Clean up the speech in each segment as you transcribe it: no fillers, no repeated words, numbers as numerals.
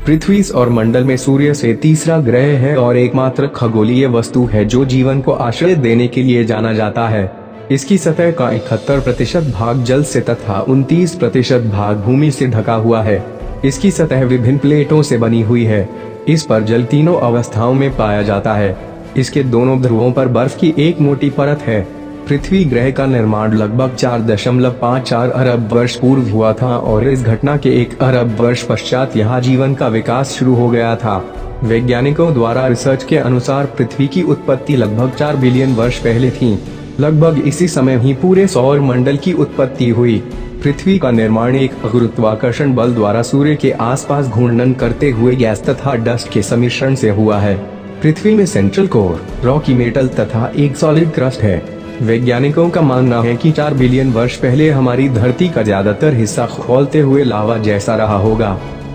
पृथ्वी सौर मंडल में सूर्य से तीसरा ग्रह है और एकमात्र खगोलीय वस्तु है जो जीवन को आश्रय देने के लिए जाना जाता है। इसकी सतह का 71% भाग जल से तथा 29% भाग भूमि से ढका हुआ है। इसकी सतह विभिन्न प्लेटों से बनी हुई है। इस पर जल तीनों अवस्थाओं में पाया जाता है। इसके दोनों ध्रुवों पर बर्फ की एक मोटी परत है। पृथ्वी ग्रह का निर्माण लगभग 4.54 अरब वर्ष पूर्व हुआ था और इस घटना के 1 अरब वर्ष पश्चात यहाँ जीवन का विकास शुरू हो गया था। वैज्ञानिकों द्वारा रिसर्च के अनुसार पृथ्वी की उत्पत्ति लगभग 4 बिलियन वर्ष पहले थी। लगभग इसी समय ही पूरे सौर मंडल की उत्पत्ति हुई। पृथ्वी का निर्माण एक गुरुत्वाकर्षण बल द्वारा सूर्य के आसपास घूर्णन करते हुए गैस तथा डस्ट के सम्मिश्रण से हुआ है। पृथ्वी में सेंट्रल कोर, रॉकी मेटल तथा एक सॉलिड क्रस्ट है। वैज्ञानिकों का मानना है कि 4 बिलियन वर्ष पहले हमारी धरती का ज्यादातर हिस्सा खौलते हुए लावा जैसा रहा होगा।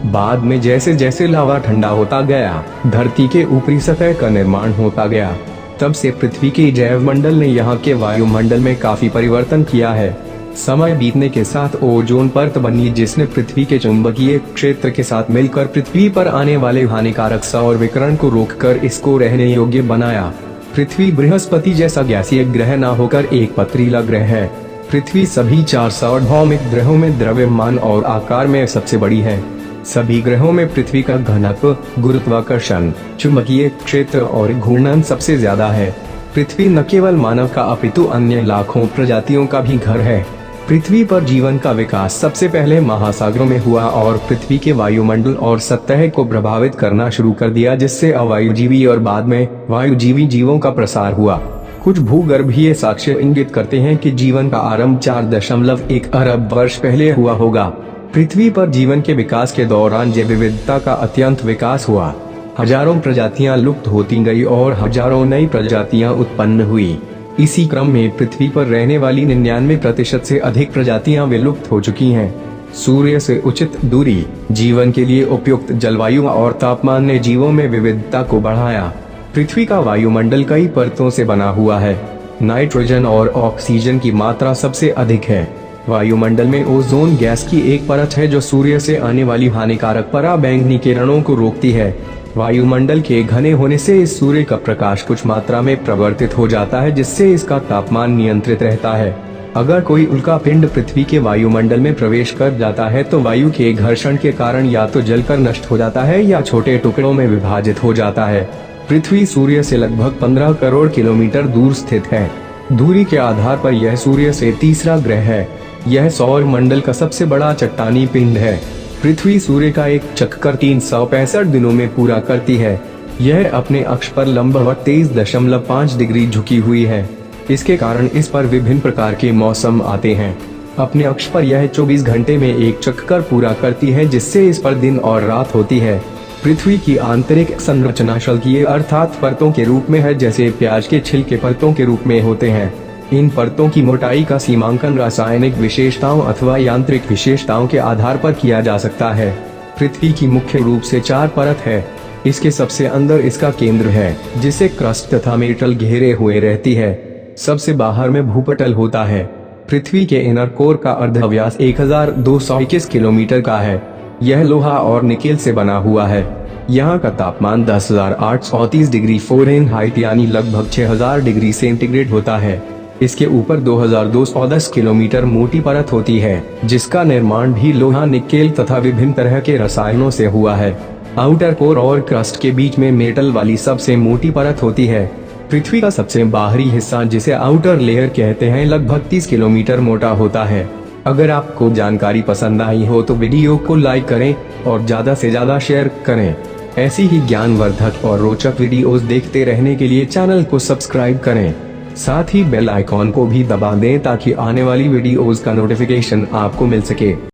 बाद में जैसे जैसे लावा ठंडा होता गया, धरती के ऊपरी सतह का निर्माण होता गया। तब से पृथ्वी के जैव मंडल ने यहाँ के वायुमंडल में काफी परिवर्तन किया है। समय बीतने के साथ ओजोन परत बनी जिसने पृथ्वी के चुंबकीय क्षेत्र के साथ मिलकर पृथ्वी पर आने वाले हानिकारक सौर विकिरण को रोककर इसको रहने योग्य बनाया। पृथ्वी बृहस्पति जैसा गैसीय ग्रह न होकर एक पथरीला ग्रह है। पृथ्वी सभी 4 सार्वभौमिक ग्रहों में द्रव्यमान और आकार में सबसे बड़ी है। सभी ग्रहों में पृथ्वी का घनत्व, गुरुत्वाकर्षण, चुंबकीय क्षेत्र और घूर्णन सबसे ज्यादा है। पृथ्वी न केवल मानव का अपितु अन्य लाखों प्रजातियों का भी घर है। पृथ्वी पर जीवन का विकास सबसे पहले महासागरों में हुआ और पृथ्वी के वायुमंडल और सतह को प्रभावित करना शुरू कर दिया, जिससे अवायुजीवी और बाद में वायुजीवी जीवों का प्रसार हुआ। कुछ भूगर्भीय साक्ष्य इंगित करते हैं कि जीवन का आरंभ 4.1 अरब वर्ष पहले हुआ होगा। पृथ्वी पर जीवन के विकास के दौरान जैव विविधता का अत्यंत विकास हुआ। हजारों प्रजातियां लुप्त होती गई और हजारों नई प्रजातियां उत्पन्न हुई। इसी क्रम में पृथ्वी पर रहने वाली 99% से अधिक प्रजातियां विलुप्त हो चुकी हैं। सूर्य से उचित दूरी, जीवन के लिए उपयुक्त जलवायु और तापमान ने जीवों में विविधता को बढ़ाया। पृथ्वी का वायुमंडल कई परतों से बना हुआ है। नाइट्रोजन और ऑक्सीजन की मात्रा सबसे अधिक है। वायुमंडल में ओजोन गैस की एक परत है जो सूर्य से आने वाली हानिकारक पराबैंगनी किरणों को रोकती है। वायुमंडल के घने होने से इस सूर्य का प्रकाश कुछ मात्रा में प्रवर्तित हो जाता है, जिससे इसका तापमान नियंत्रित रहता है। अगर कोई उल्का पिंड पृथ्वी के वायुमंडल में प्रवेश कर जाता है तो वायु के घर्षण के कारण या तो जलकर नष्ट हो जाता है या छोटे टुकड़ों में विभाजित हो जाता है। पृथ्वी सूर्य से लगभग 15 करोड़ किलोमीटर दूर स्थित है। दूरी के आधार पर यह सूर्य से तीसरा ग्रह है। यह सौर मंडल का सबसे बड़ा चट्टानी पिंड है। पृथ्वी सूर्य का एक चक्कर 365 दिनों में पूरा करती है। यह अपने अक्ष पर लंबवत 23.5 डिग्री झुकी हुई है। इसके कारण इस पर विभिन्न प्रकार के मौसम आते हैं। अपने अक्ष पर यह 24 घंटे में एक चक्कर पूरा करती है, जिससे इस पर दिन और रात होती है। पृथ्वी की आंतरिक संरचना शल्कीय अर्थात परतों के रूप में है, जैसे प्याज के छिलके परतों के रूप में होते हैं। इन परतों की मोटाई का सीमांकन रासायनिक विशेषताओं अथवा यांत्रिक विशेषताओं के आधार पर किया जा सकता है। पृथ्वी की मुख्य रूप से 4 परत है। इसके सबसे अंदर इसका केंद्र है, जिसे क्रस्ट तथा मेटल घेरे हुए रहती है। सबसे बाहर में भूपटल होता है। पृथ्वी के इनर कोर का अर्धव्यास 1221 किलोमीटर का है। यह लोहा और निकेल से बना हुआ है। यहाँ का तापमान 10,830 डिग्री फ़ारेनहाइट यानी लगभग 6000 डिग्री सेंटीग्रेड होता है। इसके ऊपर 2210 किलोमीटर मोटी परत होती है, जिसका निर्माण भी लोहा, निकेल तथा विभिन्न तरह के रसायनों से हुआ है। आउटर कोर और क्रस्ट के बीच में मेटल वाली सबसे मोटी परत होती है। पृथ्वी का सबसे बाहरी हिस्सा, जिसे आउटर लेयर कहते हैं, लगभग 30 किलोमीटर मोटा होता है। अगर आपको जानकारी पसंद आई हो तो वीडियो को लाइक करें और ज्यादा से ज्यादा शेयर करें। ऐसी ही ज्ञानवर्धक और रोचक वीडियोस देखते रहने के लिए चैनल को सब्सक्राइब करें। साथ ही बेल आइकॉन को भी दबा दें ताकि आने वाली वीडियोस का नोटिफिकेशन आपको मिल सके।